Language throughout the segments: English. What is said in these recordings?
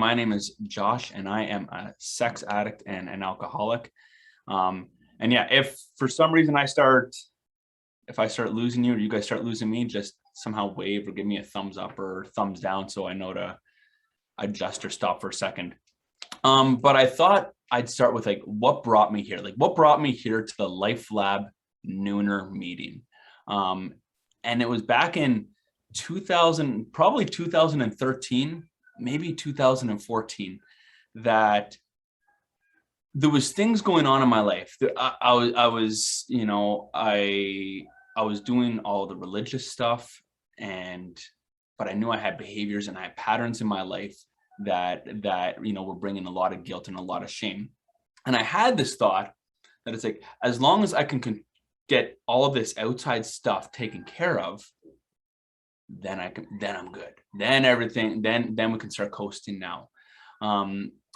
My name is Josh, and I am a sex addict and an alcoholic. And yeah, if for some reason if I start losing you or you guys start losing me, just somehow wave or give me a thumbs up or thumbs down so I know to adjust or stop for a second. But I thought I'd start with like what brought me here. Like what brought me here to the LifeLab Nooner meeting. And it was back in 2000, probably 2013, maybe 2014, that there was things going on in my life. I was, I was doing all the religious stuff, but I knew I had behaviors and I had patterns in my life that were bringing a lot of guilt and a lot of shame. And I had this thought that it's like, as long as I can get all of this outside stuff taken care of, then I'm good. Then we can start coasting now.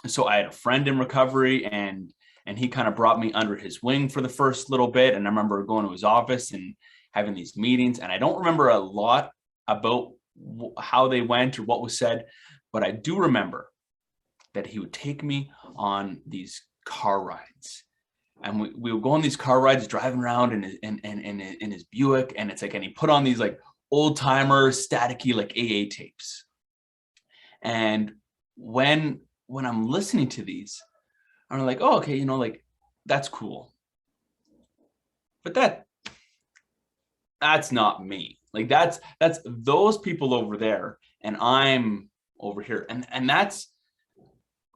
So I had a friend in recovery, and he kind of brought me under his wing for the first little bit. And I remember going to his office and having these meetings, and I don't remember a lot about how they went or what was said, but I do remember that he would take me on these car rides. And we would go on these car rides driving around in his Buick, and it's like, and he put on these like old timer staticky like AA tapes. And when I'm listening to these, I'm like, oh, okay, like that's cool. But that's not me. Like that's those people over there, and I'm over here. And that's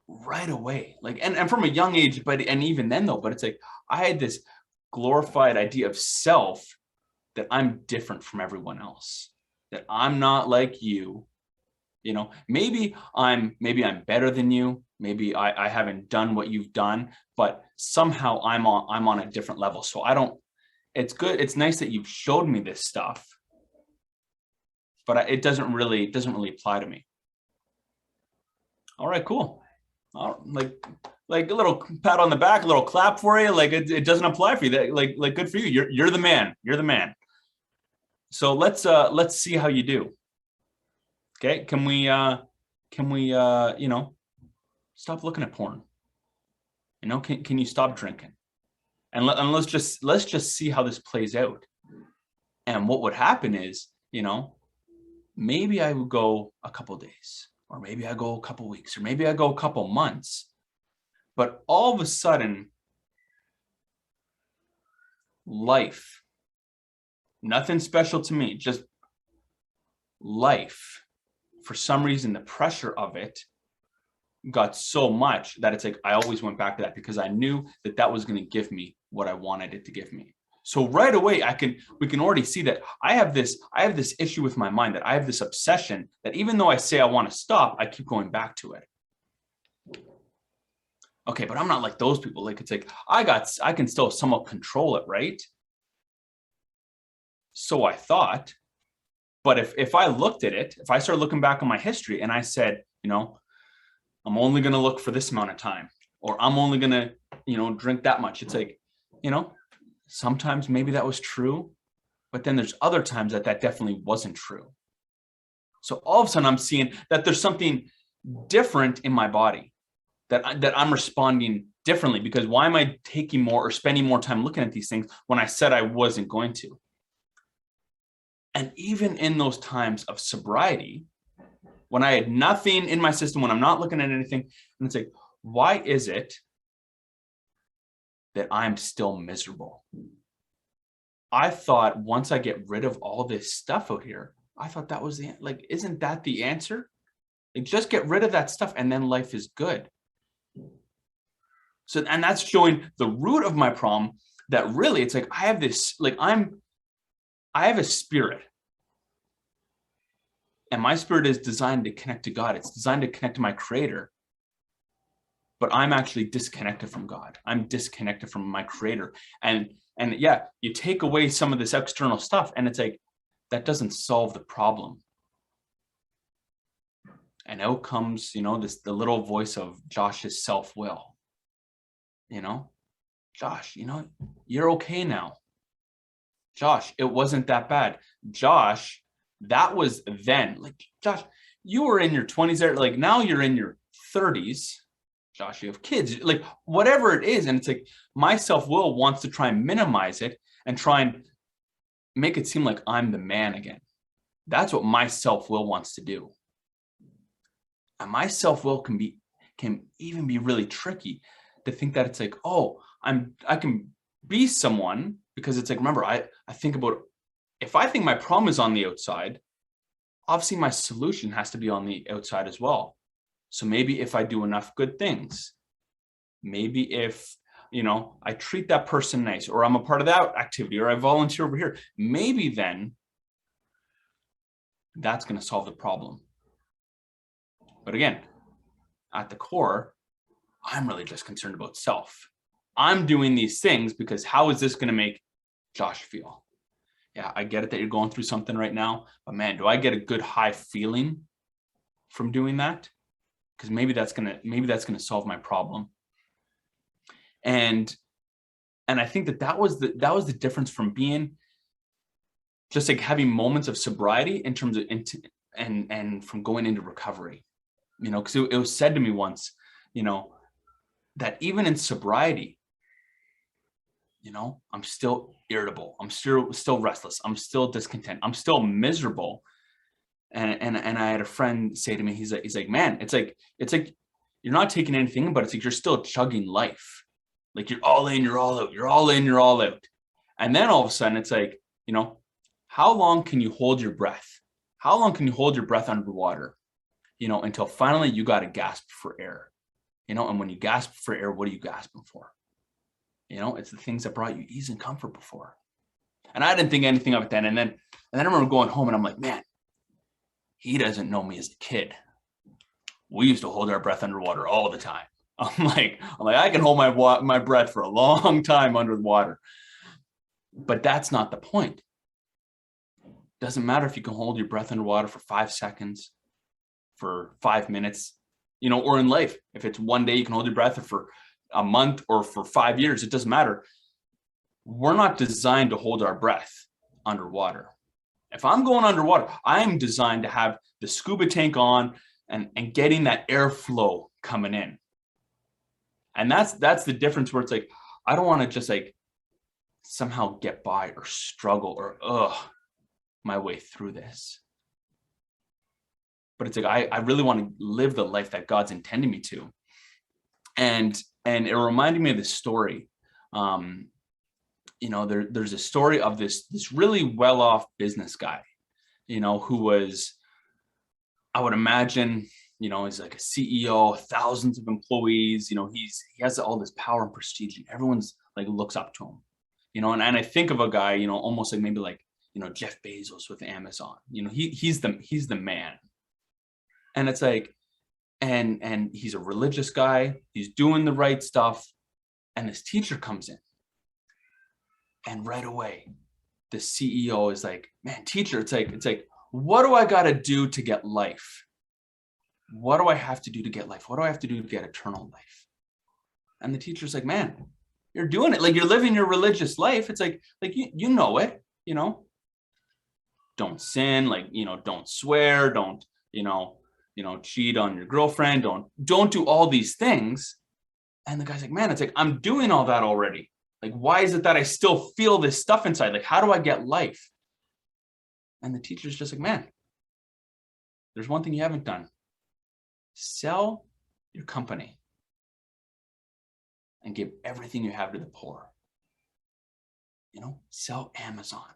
right away. Like, and from a young age, and even then though, but it's like, I had this glorified idea of self that I'm different from everyone else, that I'm not like you. Maybe I'm better than you. Maybe I haven't done what you've done, but somehow I'm on a different level. So it's good. It's nice that you've showed me this stuff, but it doesn't really apply to me. All right, cool. Like a little pat on the back, a little clap for you. Like it doesn't apply for you. That like good for you. You're the man. You're the man. So let's see how you do. Okay, can we stop looking at porn? Can you stop drinking? And let's just see how this plays out. And what would happen is, maybe I would go a couple days, or maybe I go a couple weeks, or maybe I go a couple months. But all of a sudden, life, nothing special to me, just life, for some reason, the pressure of it got so much that it's like, I always went back to that because I knew that was going to give me what I wanted it to give me. So right away, we can already see that I have this issue with my mind, that I have this obsession that even though I say I want to stop, I keep going back to it. Okay, but I'm not like those people. Like, it's like, I can still somewhat control it, right? So I thought, but if I looked at it, if I started looking back on my history and I said, I'm only going to look for this amount of time, or I'm only going to, drink that much. It's like, sometimes maybe that was true, but then there's other times that definitely wasn't true. So all of a sudden I'm seeing that there's something different in my body, that I'm responding differently, because why am I taking more or spending more time looking at these things when I said I wasn't going to? And even in those times of sobriety, when I had nothing in my system, when I'm not looking at anything, and it's like, why is it that I'm still miserable? I thought once I get rid of all this stuff out here, I thought that was isn't that the answer? Like, just get rid of that stuff and then life is good. So, and that's showing the root of my problem, that really it's like, I have this, I have a spirit, and my spirit is designed to connect to God. It's designed to connect to my creator, but I'm actually disconnected from God. I'm disconnected from my creator. And yeah, you take away some of this external stuff and it's like, that doesn't solve the problem. And out comes, the little voice of Josh's self-will. Josh, you're okay now. Josh, it wasn't that bad. Josh, that was then. Like, Josh, you were in your 20s there. Like, now you're in your 30s, Josh, you have kids, like whatever it is. And it's like my self-will wants to try and minimize it and try and make it seem like I'm the man again. That's what my self-will wants to do. And my self-will can even be really tricky to think that it's like, oh, I can be someone, because it's like, remember, I think about, if I think my problem is on the outside, obviously my solution has to be on the outside as well. So maybe if I do enough good things, maybe if, I treat that person nice, or I'm a part of that activity, or I volunteer over here, maybe then that's going to solve the problem. But again, at the core, I'm really just concerned about self. I'm doing these things because how is this going to make Josh feel? Yeah, I get it that you're going through something right now, but man, do I get a good high feeling from doing that? Because maybe that's gonna solve my problem. And I think that was the difference from being just like having moments of sobriety in terms of and from going into recovery. Because it was said to me once, that even in sobriety, I'm still irritable. I'm still restless. I'm still discontent. I'm still miserable. And I had a friend say to me, he's like, man, it's like you're not taking anything, but it's like you're still chugging life. Like you're all in, you're all out. You're all in, you're all out. And then all of a sudden, it's like, how long can you hold your breath? How long can you hold your breath underwater? Until finally you got to gasp for air. And when you gasp for air, what are you gasping for? It's the things that brought you ease and comfort before. And I didn't think anything of it then. And then I remember going home and I'm like, man, he doesn't know me as a kid. We used to hold our breath underwater all the time. I'm like, I can hold my breath for a long time under the water. But that's not the point. Doesn't matter if you can hold your breath underwater for 5 seconds, for 5 minutes, or in life, if it's one day you can hold your breath, or for a month, or for 5 years, it doesn't matter. We're not designed to hold our breath underwater. If I'm going underwater, I'm designed to have the scuba tank on and getting that airflow coming in. And that's the difference, where it's like, I don't want to just like somehow get by or struggle or my way through this. But it's like, I really want to live the life that God's intended me to. And it reminded me of this story. There's a story of this really well-off business guy, who was, I would imagine, he's like a CEO, thousands of employees, he has all this power and prestige, and everyone's like looks up to him, and I think of a guy, almost like maybe like, Jeff Bezos with Amazon, he's the man. And it's like, and he's a religious guy, he's doing the right stuff, and this teacher comes in. And right away, the CEO is like, man, teacher, it's like, what do I got to do to get life? What do I have to do to get life? What do I have to do to get eternal life? And the teacher's like, man, you're doing it. Like, you're living your religious life. It's like you know it, don't sin, like, don't swear, don't, cheat on your girlfriend, don't do all these things. And the guy's like, man, it's like, I'm doing all that already. Like, why is it that I still feel this stuff inside? Like, how do I get life? And the teacher's just like, man, there's one thing you haven't done. Sell your company and give everything you have to the poor. Sell Amazon,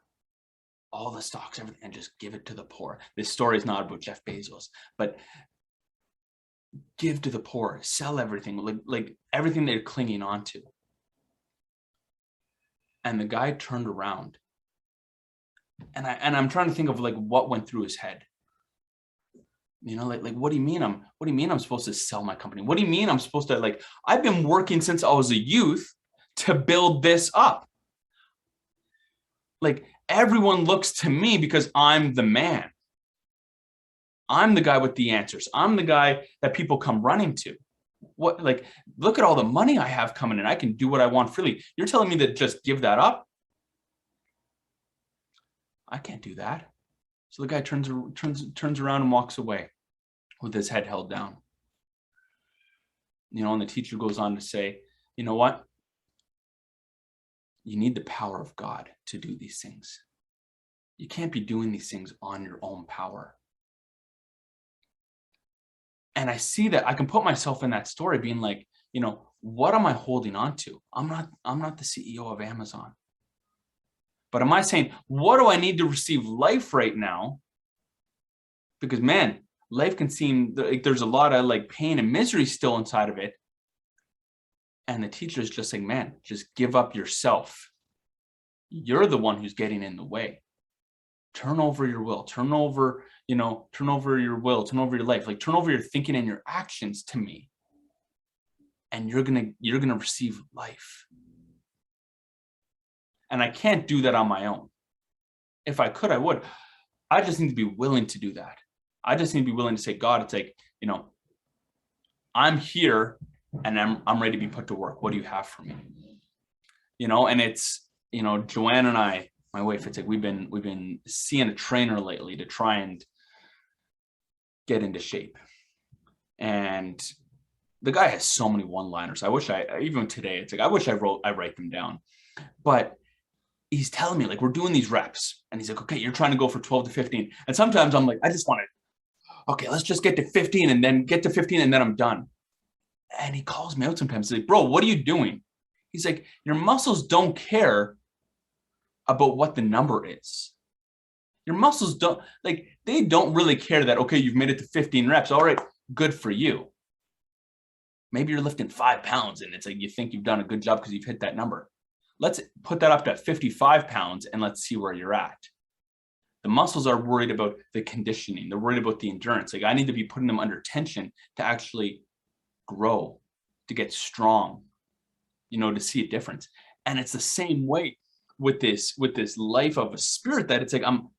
all the stocks, everything, and just give it to the poor. This story is not about Jeff Bezos, but give to the poor, sell everything, like everything they're clinging on to. And the guy turned around, and I'm trying to think of like what went through his head. Like what do you mean I'm supposed to sell my company? What do you mean I'm supposed to, like, I've been working since I was a youth to build this up. Like, everyone looks to me because I'm the man. I'm the guy with the answers. I'm the guy that people come running to. What, like, look at all the money I have coming in. I can do what I want freely. You're telling me to just give that up? I can't do that. So the guy turns around and walks away with his head held down. And the teacher goes on to say, you know what? You need the power of God to do these things. You can't be doing these things on your own power. And I see that I can put myself in that story being like, what am I holding on to? I'm not the CEO of Amazon. But am I saying, what do I need to receive life right now? Because man, life can seem like there's a lot of like pain and misery still inside of it. And the teacher is just saying, man, just give up yourself. You're the one who's getting in the way. Turn over your will, turn over your will, turn over your life, like turn over your thinking and your actions to me. And you're gonna receive life. And I can't do that on my own. If I could, I would. I just need to be willing to do that. I just need to be willing to say, God, it's like, I'm here and I'm ready to be put to work. What do you have for me? And it's, Joanne and I, my wife, it's like we've been seeing a trainer lately to try and get into shape. And the guy has so many one-liners. I wish even today, it's like I wish I write them down. But he's telling me, like, we're doing these reps, and he's like, okay, you're trying to go for 12 to 15. And sometimes I'm like, I just want to, okay, let's just get to 15 and then get to 15 and then I'm done. And he calls me out sometimes. He's like, bro, what are you doing? He's like, your muscles don't care about what the number is. Your muscles they don't really care that, okay, you've made it to 15 reps. All right, good for you. Maybe you're lifting 5 pounds and it's like you think you've done a good job because you've hit that number. Let's put that up to 55 pounds and let's see where you're at. The muscles are worried about the conditioning. They're worried about the endurance. Like I need to be putting them under tension to actually grow, to get strong, to see a difference. And it's the same way with this life of a spirit that it's like I'm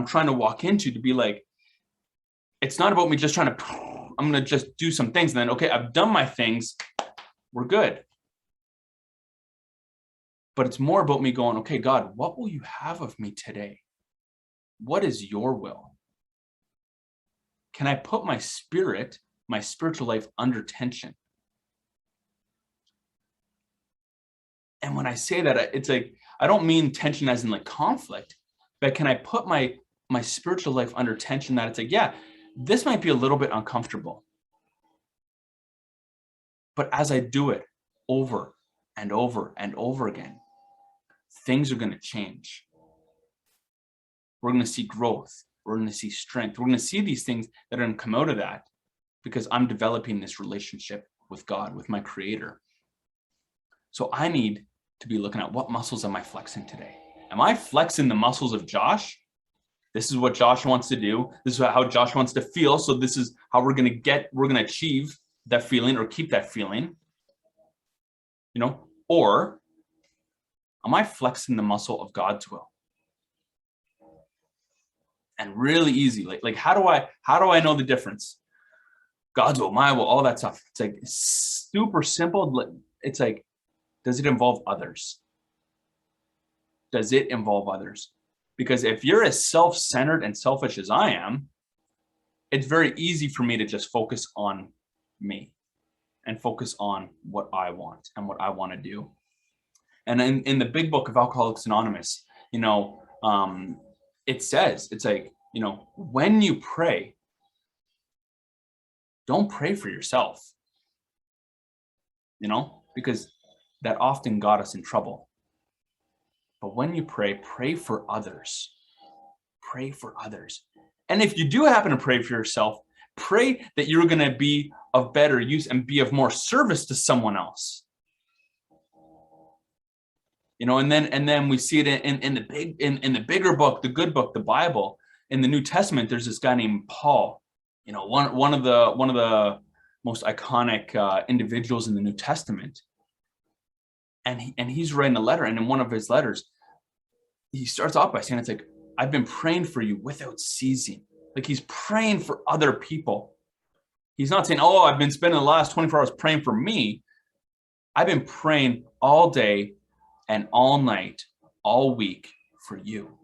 trying to walk into, to be like, it's not about me just trying to, I'm going to just do some things and then, okay, I've done my things. We're good. But it's more about me going, okay, God, what will you have of me today? What is your will? Can I put my spiritual life under tension? And when I say that, it's like, I don't mean tension as in like conflict, but can I put my spiritual life under tension that it's like, yeah, this might be a little bit uncomfortable. But as I do it over and over and over again, things are going to change. We're going to see growth. We're going to see strength. We're going to see these things that are going to come out of that because I'm developing this relationship with God, with my Creator. So I need to be looking at what muscles am I flexing today? Am I flexing the muscles of Josh? This is what Josh wants to do. This is how Josh wants to feel. So this is how we're going to achieve that feeling or keep that feeling, or am I flexing the muscle of God's will? And really easy, like how do I know the difference? God's will, my will, all that stuff. It's like super simple. It's like, does it involve others? Does it involve others? Because if you're as self-centered and selfish as I am, it's very easy for me to just focus on me and focus on what I want and what I want to do. And in the big book of Alcoholics Anonymous, it says, it's like, when you pray, don't pray for yourself, because that often got us in trouble. But when you pray for others. Pray for others. And if you do happen to pray for yourself, pray that you're going to be of better use and be of more service to someone else. And then we see it in the bigger book, the good book, the Bible. In the New Testament, there's this guy named Paul. One of the most iconic individuals in the New Testament. And he's writing a letter, and in one of his letters, he starts off by saying, it's like, I've been praying for you without ceasing. Like he's praying for other people. He's not saying, oh, I've been spending the last 24 hours praying for me. I've been praying all day and all night, all week for you.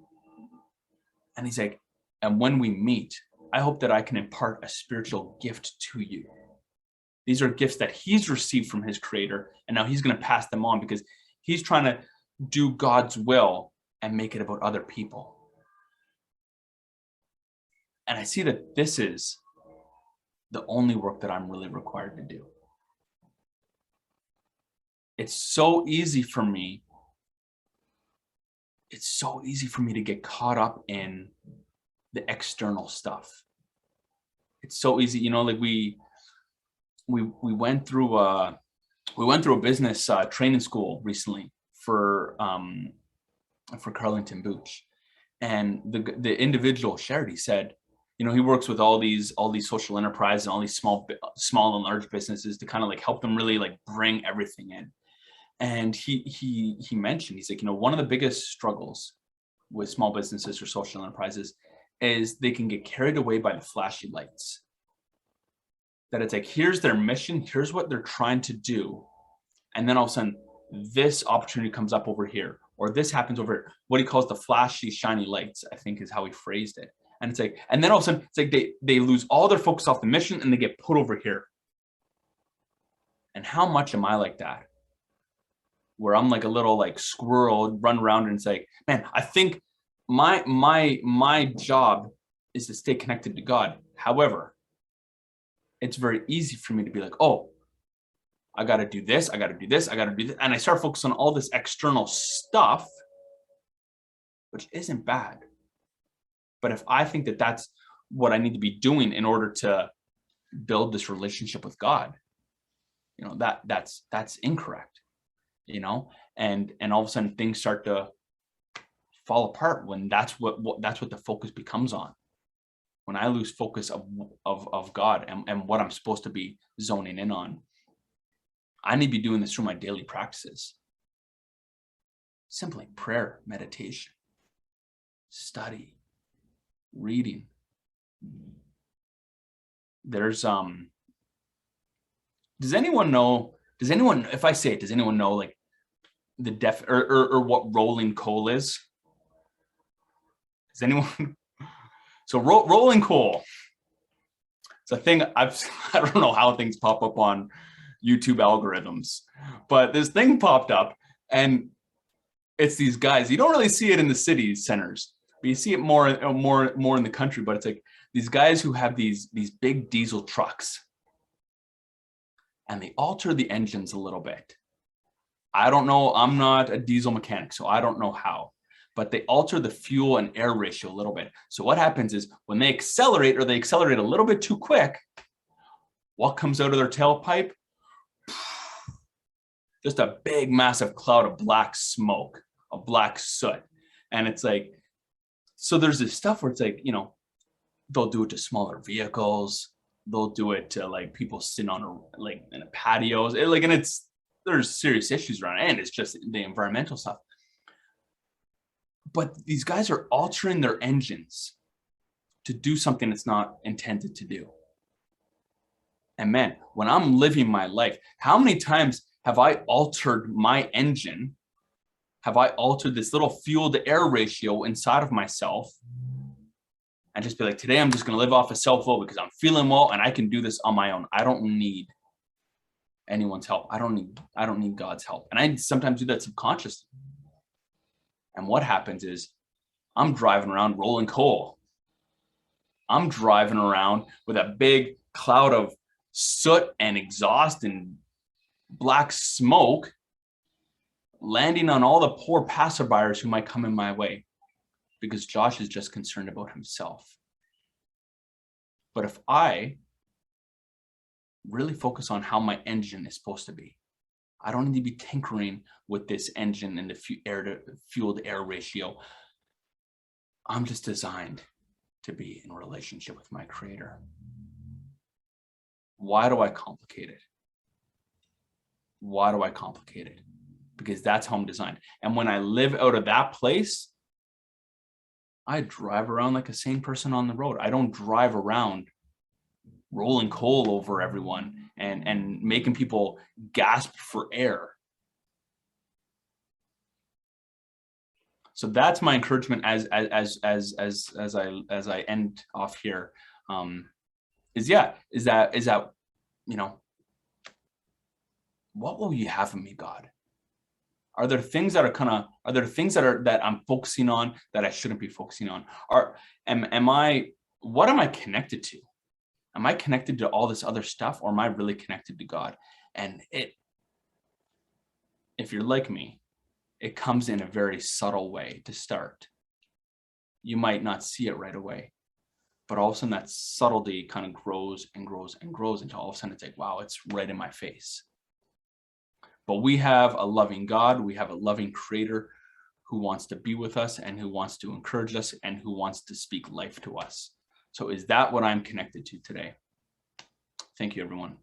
And he's like, and when we meet, I hope that I can impart a spiritual gift to you. These are gifts that he's received from his creator, and now he's going to pass them on because he's trying to do God's will and make it about other people. And I see that this is the only work that I'm really required to do. It's so easy for me. It's so easy for me to get caught up in the external stuff. It's so easy, you know, like we went through a business training school recently for Carlington Booch, and the individual shared, he said, you know, he works with all these social enterprises and all these small and large businesses to kind of like help them really like bring everything in. And he mentioned, he's like, you know, one of the biggest struggles with small businesses or social enterprises is they can get carried away by the flashy lights. That it's like, here's their mission, here's what they're trying to do. And then all of a sudden, this opportunity comes up over here, or this happens over here. What he calls the flashy, shiny lights, I think is how he phrased it. And it's like, and then all of a sudden, it's like they lose all their focus off the mission and they get put over here. And how much am I like that? Where I'm like a little like squirrel, run around and say, man, I think my job is to stay connected to God. However, it's very easy for me to be like, oh, I got to do this, I got to do this, I got to do this. And I start focusing on all this external stuff, which isn't bad. But if I think that that's what I need to be doing in order to build this relationship with God, you know, that's incorrect, you know, and all of a sudden things start to fall apart when that's what the focus becomes on. When I lose focus of God and what I'm supposed to be zoning in on. I need to be doing this through my daily practices. Simply prayer, meditation, study, reading. There's does anyone know like the or what rolling coal is? Does anyone? So rolling coal. It's a thing I don't know how things pop up on YouTube algorithms, but this thing popped up, and it's these guys. You don't really see it in the city centers, but you see it more in the country. But it's like these guys who have these big diesel trucks, and they alter the engines a little bit. I don't know. I'm not a diesel mechanic, so I don't know how. But they alter the fuel and air ratio a little bit. So what happens is when they accelerate, or they accelerate a little bit too quick, what comes out of their tailpipe? Just a big, massive cloud of black smoke, of black soot. And it's like, so there's this stuff where it's like, you know, they'll do it to smaller vehicles. They'll do it to like people sitting on in a patios. And there's serious issues around it, and it's just the environmental stuff. But these guys are altering their engines to do something it's not intended to do. And man, when I'm living my life, how many times have I altered my engine? Have I altered this little fuel to air ratio inside of myself? And just be like, today I'm just going to live off of self-will because I'm feeling well and I can do this on my own. I don't need anyone's help. I don't need God's help. And I sometimes do that subconsciously. And what happens is I'm driving around rolling coal. I'm driving around with a big cloud of soot and exhaust and black smoke landing on all the poor passerbyers who might come in my way, because Josh is just concerned about himself. But if I really focus on how my engine is supposed to be, I don't need to be tinkering with this engine and the fuel to air ratio. I'm just designed to be in a relationship with my creator. Why do I complicate it? Why do I complicate it? Because that's how I'm designed. And when I live out of that place, I drive around like a sane person on the road. I don't drive around rolling coal over everyone and making people gasp for air. So that's my encouragement as I end off here. Is that, you know, what will you have of me, God? Are there things that are that I'm focusing on that I shouldn't be focusing on? What am I connected to? Am I connected to all this other stuff, or am I really connected to God? And if you're like me, it comes in a very subtle way to start. You might not see it right away, but all of a sudden that subtlety kind of grows and grows and grows until all of a sudden it's like, wow, it's right in my face. But we have a loving God. We have a loving creator who wants to be with us and who wants to encourage us and who wants to speak life to us. So is that what I'm connected to today? Thank you, everyone.